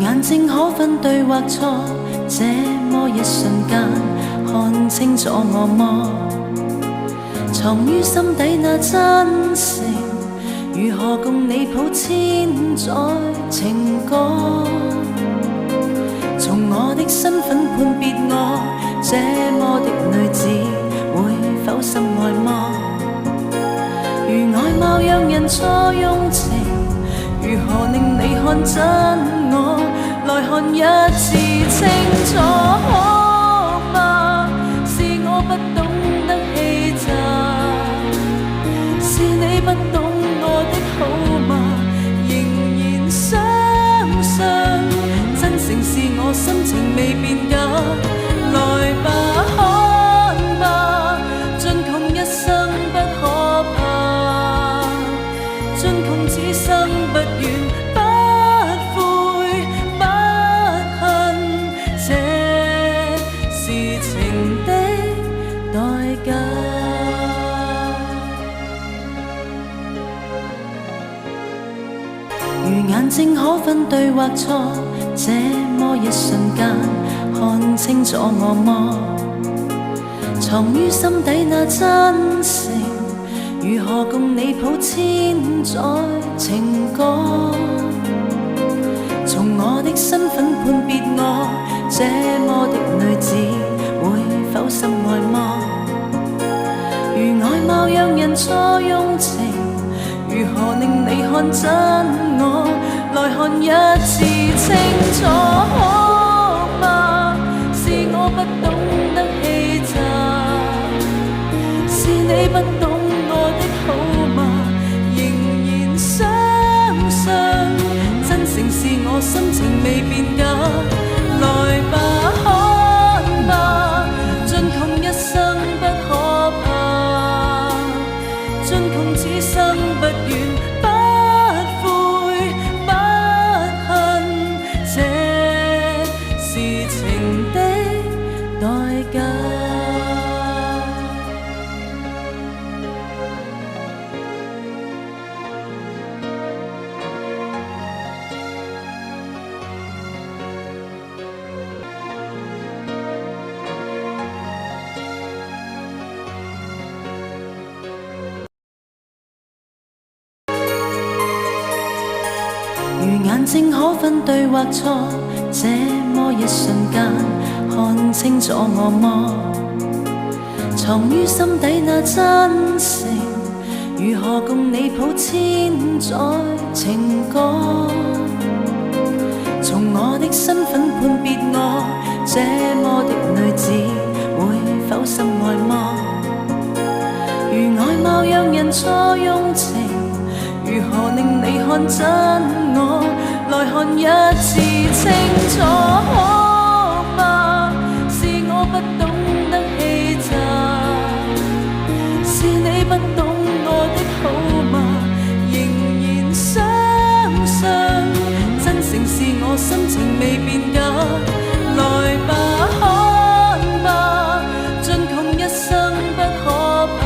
眼睛可分對或錯，這麼一瞬間看清楚我麼？藏於心底那真誠，如何共你譜千載情歌？從我的身份判別我，這麼的女子會否深愛麼？如外貌讓人錯用情，如何令你看真我？來看一次清楚好嗎？是我不懂得氣質，是你不懂我的好嗎？仍然相信真誠是我心情未變假。來吧看吧，盡窮一生不可怕，盡窮此生不怨。如眼睛可分對或錯，這麼一瞬間看清楚我麼？藏於心底那真誠，如何共你譜千載情歌？從我的身份判別我，這麼的女子會否深愛麼？如外貌讓人錯用情，如何令你看真我？來看一次清楚好嗎？是我不懂得氣質，是你不懂我的好嗎？仍然相信真誠是我心情未變假。來吧看吧，盡窮一生不可怕，盡窮此生不怨。如眼睛可分對或錯，這麼一瞬間看清楚我麼？藏於心底那真誠，如何共你譜千載情歌？從我的身份判別我，這麼的女子會否深愛麼？如外貌讓人錯用情，如何令你看真我？來看一次清楚好嗎？是我不懂得氣質，是你不懂我的好嗎？仍然相信真誠是我心情未變假。來吧看吧，盡窮一生不可怕，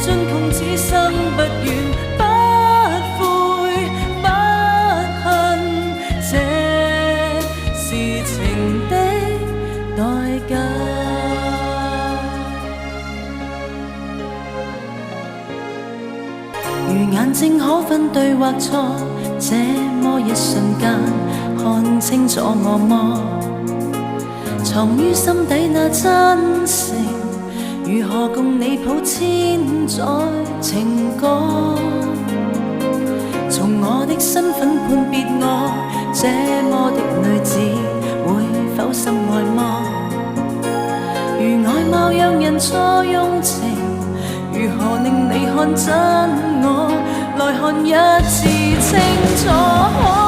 盡窮此生不怨。如眼睛可分對或錯，這麼一瞬間看清楚我麼？藏於心底那真誠，如何共你譜千載情歌？從我的身份判別我，這麼的女子會否深愛麼？如外貌讓人錯用情，如何令你看真我？來看一次清楚。